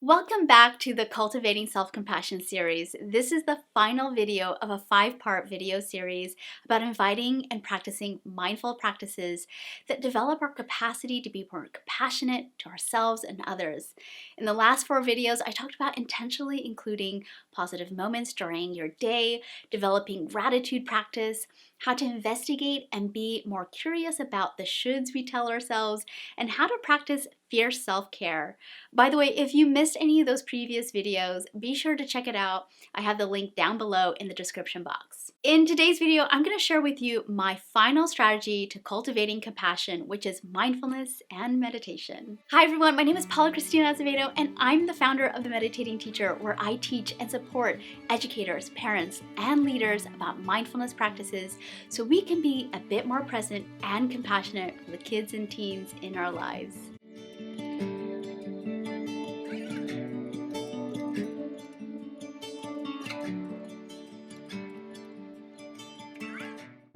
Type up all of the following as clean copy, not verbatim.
Welcome back to the Cultivating Self-Compassion series. This is the final video of a 5-part video series about inviting and practicing mindful practices that develop our capacity to be more compassionate to ourselves and others. In the last 4 videos, I talked about intentionally including positive moments during your day, developing gratitude practice, how to investigate and be more curious about the shoulds we tell ourselves, and how to practice fierce self-care. By the way, if you missed any of those previous videos, be sure to check it out. I have the link down below in the description box. In today's video, I'm going to share with you my final strategy to cultivating compassion, which is mindfulness and meditation. Hi everyone, my name is Paula Cristina Azevedo, and I'm the founder of The Meditating Teacher, where I teach and support educators, parents, and leaders about mindfulness practices so we can be a bit more present and compassionate for the kids and teens in our lives.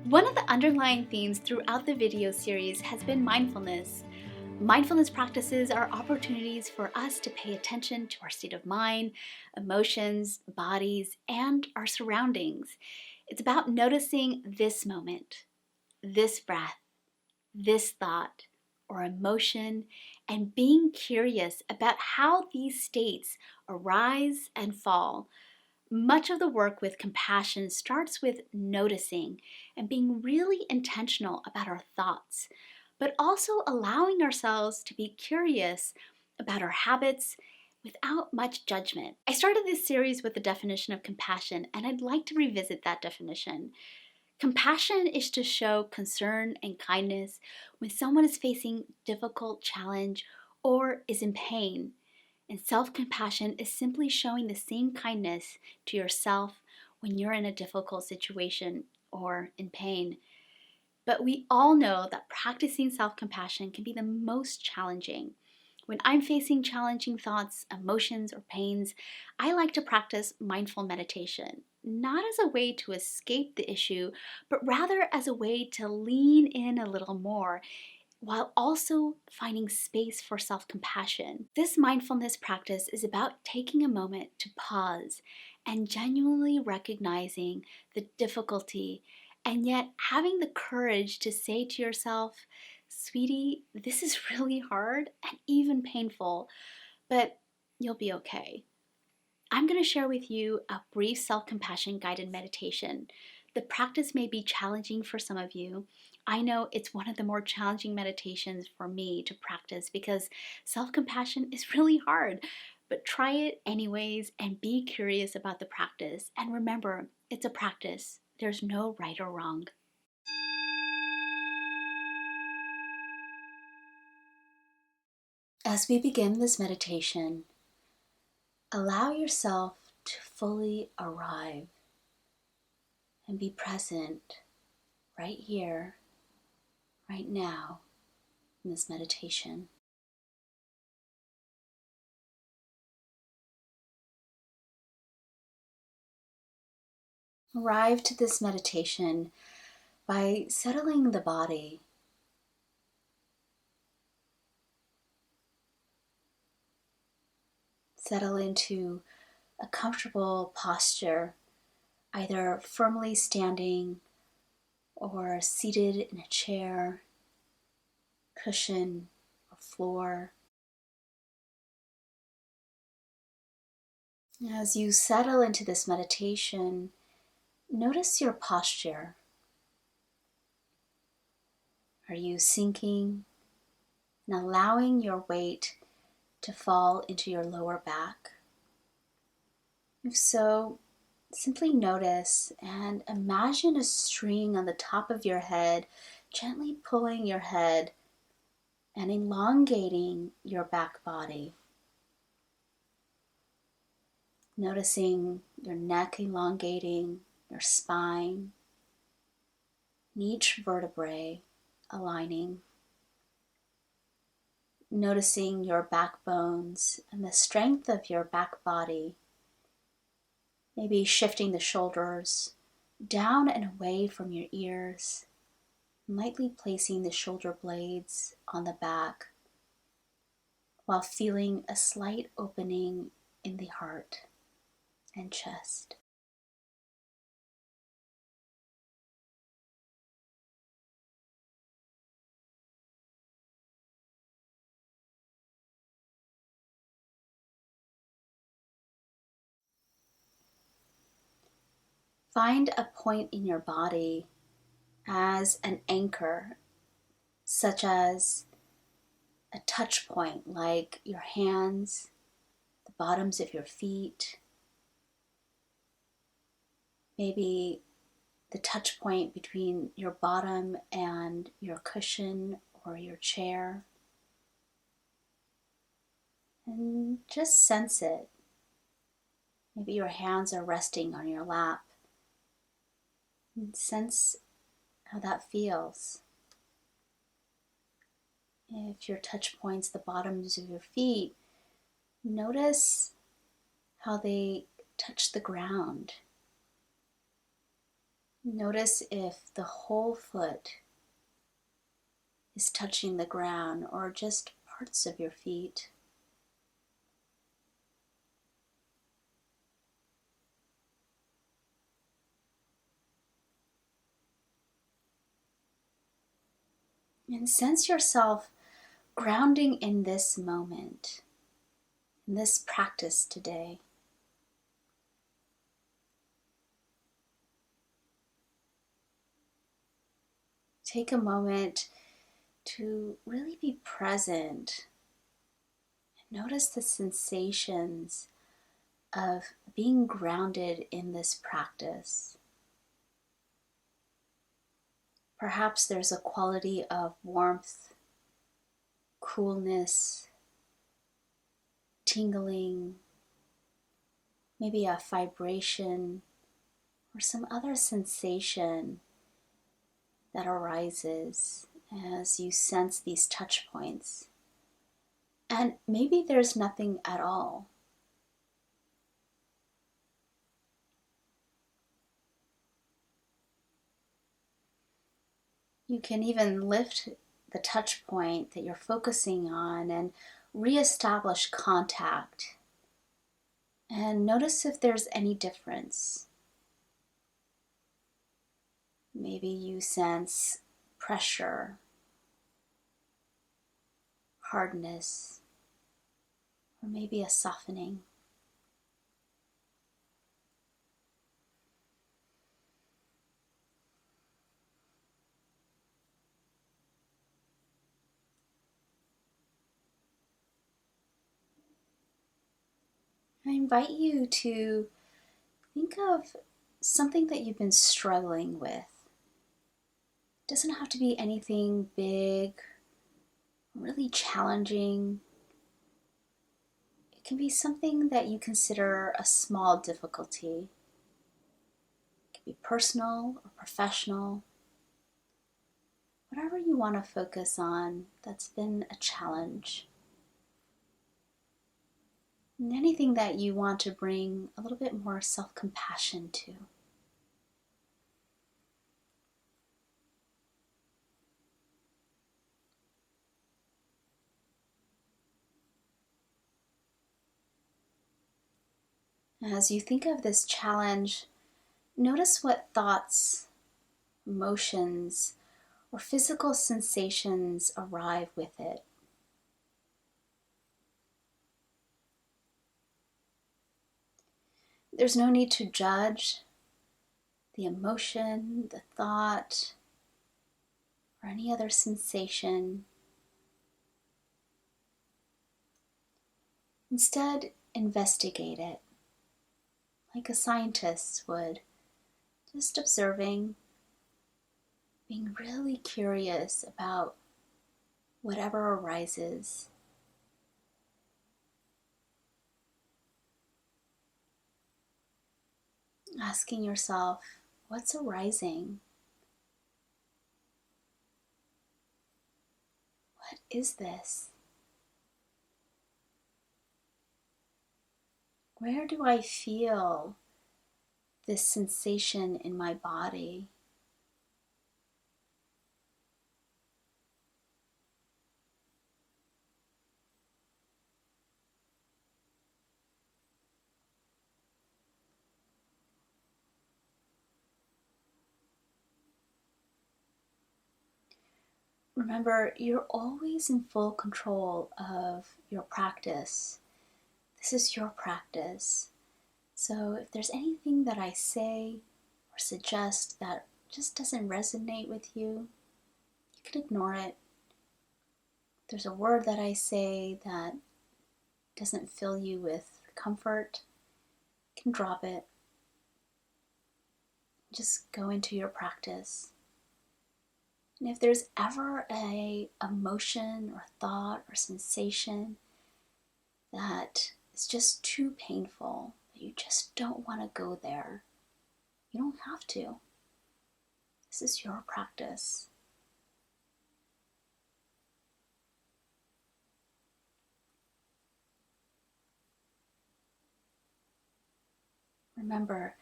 One of the underlying themes throughout the video series has been mindfulness. Mindfulness practices are opportunities for us to pay attention to our state of mind, emotions, bodies, and our surroundings. It's about noticing this moment, this breath, this thought, or emotion, and being curious about how these states arise and fall. Much of the work with compassion starts with noticing and being really intentional about our thoughts, but also allowing ourselves to be curious about our habits without much judgment. I started this series with the definition of compassion, and I'd like to revisit that definition. Compassion is to show concern and kindness when someone is facing difficult challenge or is in pain. And self-compassion is simply showing the same kindness to yourself when you're in a difficult situation or in pain. But we all know that practicing self-compassion can be the most challenging. When I'm facing challenging thoughts, emotions, or pains, I like to practice mindful meditation, not as a way to escape the issue, but rather as a way to lean in a little more while also finding space for self-compassion. This mindfulness practice is about taking a moment to pause and genuinely recognizing the difficulty, and yet having the courage to say to yourself, "Sweetie, this is really hard and even painful, but you'll be okay." I'm going to share with you a brief self-compassion guided meditation. The practice may be challenging for some of you. I know it's one of the more challenging meditations for me to practice because self-compassion is really hard, but try it anyways and be curious about the practice. And remember, it's a practice. There's no right or wrong. As we begin this meditation, allow yourself to fully arrive and be present right here, right now, in this meditation. Arrive to this meditation by settling the body. Settle into a comfortable posture, either firmly standing or seated in a chair, cushion, or floor. As you settle into this meditation, notice your posture. Are you sinking and allowing your weight to fall into your lower back? If so, simply notice and imagine a string on the top of your head, gently pulling your head and elongating your back body. Noticing your neck elongating, your spine, and each vertebrae aligning. Noticing your backbones and the strength of your back body. Maybe shifting the shoulders down and away from your ears, lightly placing the shoulder blades on the back, while feeling a slight opening in the heart and chest. Find a point in your body as an anchor, such as a touch point like your hands, the bottoms of your feet, maybe the touch point between your bottom and your cushion or your chair. And just sense it. Maybe your hands are resting on your lap. And sense how that feels. If your touch points the bottoms of your feet, notice how they touch the ground. Notice if the whole foot is touching the ground or just parts of your feet. And sense yourself grounding in this moment, in this practice today. Take a moment to really be present and notice the sensations of being grounded in this practice. Perhaps there's a quality of warmth, coolness, tingling, maybe a vibration or some other sensation that arises as you sense these touch points. And maybe there's nothing at all. You can even lift the touch point that you're focusing on and reestablish contact. And notice if there's any difference. Maybe you sense pressure, hardness, or maybe a softening. I invite you to think of something that you've been struggling with. It doesn't have to be anything big, really challenging. It can be something that you consider a small difficulty. It can be personal or professional. Whatever you want to focus on that's been a challenge. And anything that you want to bring a little bit more self-compassion to. As you think of this challenge, notice what thoughts, emotions, or physical sensations arrive with it. There's no need to judge the emotion, the thought, or any other sensation. Instead, investigate it like a scientist would, just observing, being really curious about whatever arises. Asking yourself, what's arising? What is this? Where do I feel this sensation in my body? Remember, you're always in full control of your practice. This is your practice. So if there's anything that I say or suggest that just doesn't resonate with you, you can ignore it. If there's a word that I say that doesn't fill you with comfort, you can drop it. Just go into your practice. And if there's ever a emotion or thought or sensation that is just too painful, that you just don't want to go there, you don't have to. This is your practice. Remember,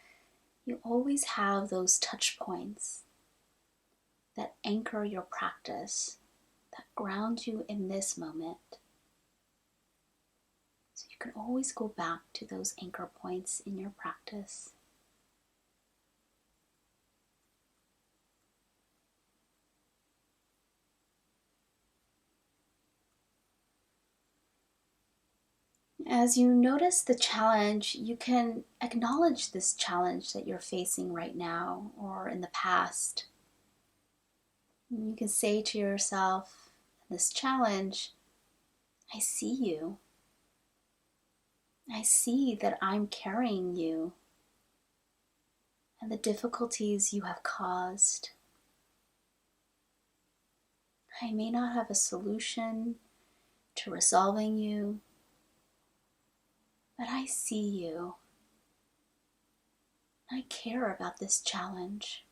you always have those touch points that anchor your practice, that ground you in this moment. So you can always go back to those anchor points in your practice. As you notice the challenge, you can acknowledge this challenge that you're facing right now or in the past. And you can say to yourself, this challenge, I see you. I see that I'm carrying you and the difficulties you have caused. I may not have a solution to resolving you, but I see you. I care about this challenge.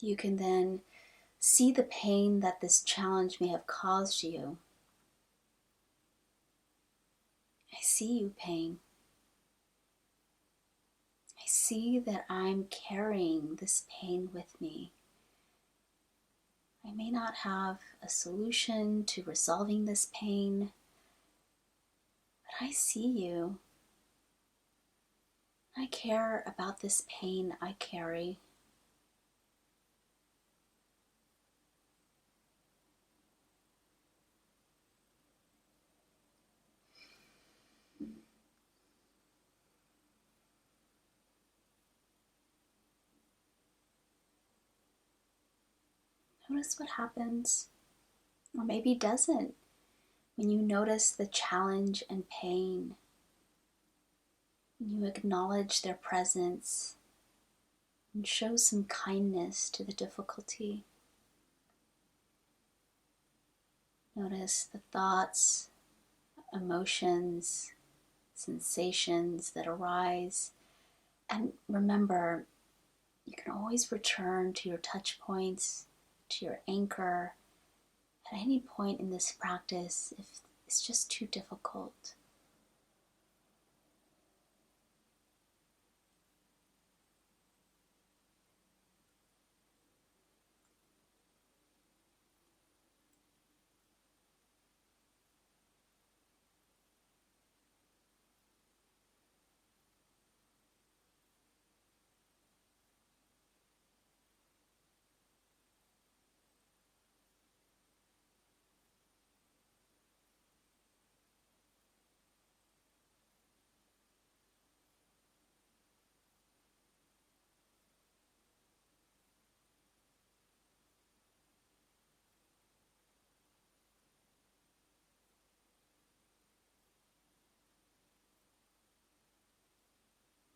You can then see the pain that this challenge may have caused you. I see you, pain. I see that I'm carrying this pain with me. I may not have a solution to resolving this pain, but I see you. I care about this pain I carry. Notice what happens, or maybe doesn't, when you notice the challenge and pain. You acknowledge their presence and show some kindness to the difficulty. Notice the thoughts, emotions, sensations that arise. And remember, you can always return to your touch points, to your anchor, at any point in this practice if it's just too difficult.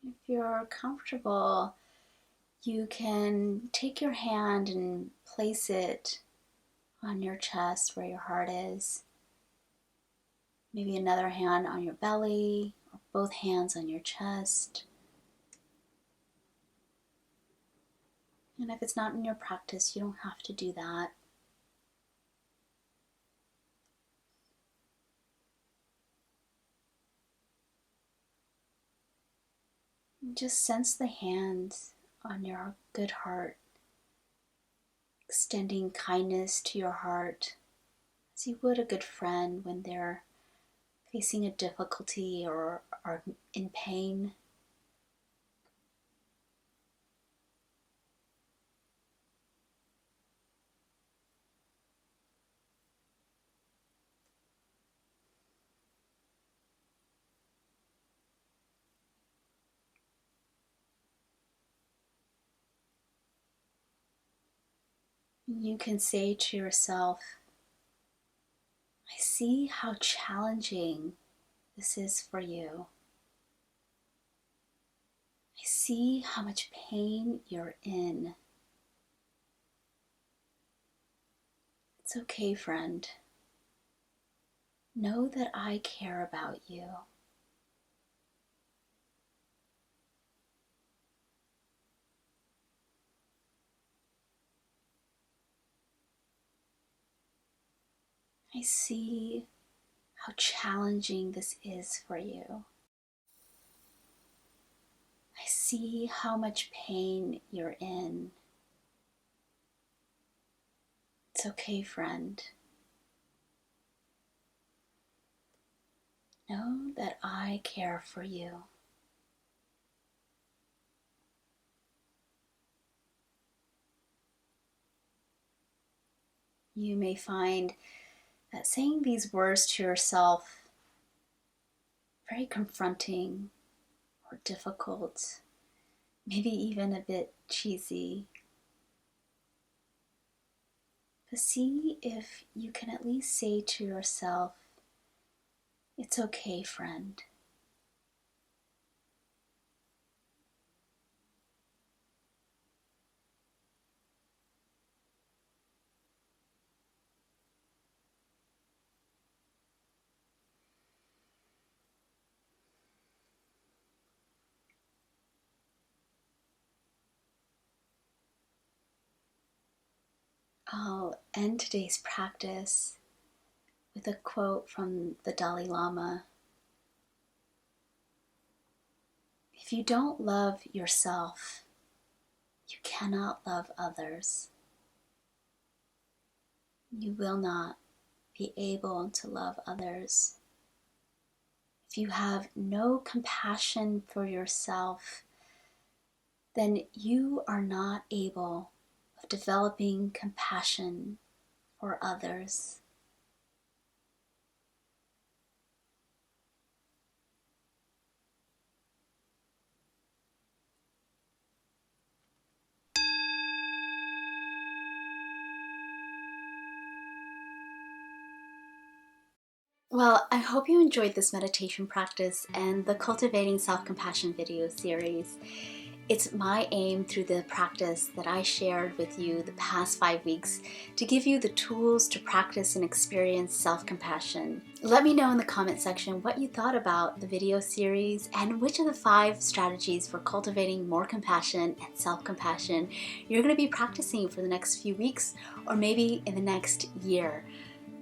If you're comfortable, you can take your hand and place it on your chest where your heart is. Maybe another hand on your belly, or both hands on your chest. And if it's not in your practice, you don't have to do that. Just sense the hands on your good heart, extending kindness to your heart as you would a good friend when they're facing a difficulty or are in pain. You can say to yourself, I see how challenging this is for you. I see how much pain you're in. It's okay, friend. Know that I care about you. I see how challenging this is for you. I see how much pain you're in. It's okay, friend. Know that I care for you. You may find that saying these words to yourself very confronting or difficult, maybe even a bit cheesy. But see if you can at least say to yourself, it's okay, friend. I'll end today's practice with a quote from the Dalai Lama. If you don't love yourself, you cannot love others. You will not be able to love others. If you have no compassion for yourself, then you are not able of developing compassion for others. Well, I hope you enjoyed this meditation practice and the Cultivating Self-Compassion video series. It's my aim through the practice that I shared with you the past 5 weeks to give you the tools to practice and experience self-compassion. Let me know in the comment section what you thought about the video series and which of the 5 strategies for cultivating more compassion and self-compassion you're going to be practicing for the next few weeks or maybe in the next year.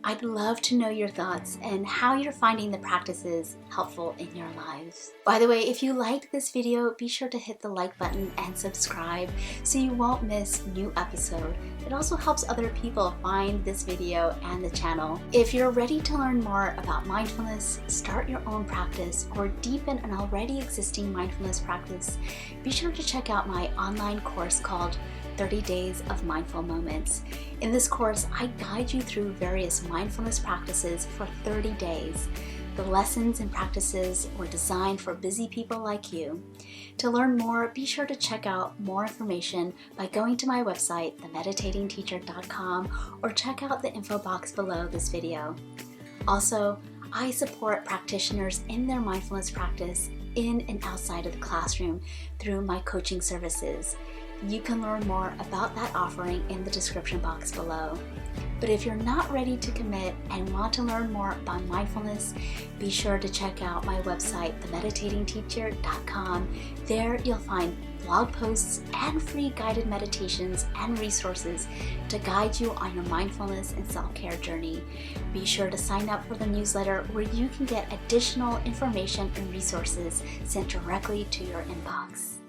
I'd love to know your thoughts and how you're finding the practices helpful in your lives. By the way, if you liked this video, be sure to hit the like button and subscribe so you won't miss new episode. It also helps other people find this video and the channel. If you're ready to learn more about mindfulness, start your own practice, or deepen an already existing mindfulness practice, be sure to check out my online course called 30 Days of Mindful Moments. In this course, I guide you through various mindfulness practices for 30 days. The lessons and practices were designed for busy people like you. To learn more, be sure to check out more information by going to my website, themeditatingteacher.com, or check out the info box below this video. Also, I support practitioners in their mindfulness practice in and outside of the classroom through my coaching services. You can learn more about that offering in the description box below. But if you're not ready to commit and want to learn more about mindfulness, be sure to check out my website, themeditatingteacher.com. There you'll find blog posts, and free guided meditations and resources to guide you on your mindfulness and self-care journey. Be sure to sign up for the newsletter where you can get additional information and resources sent directly to your inbox.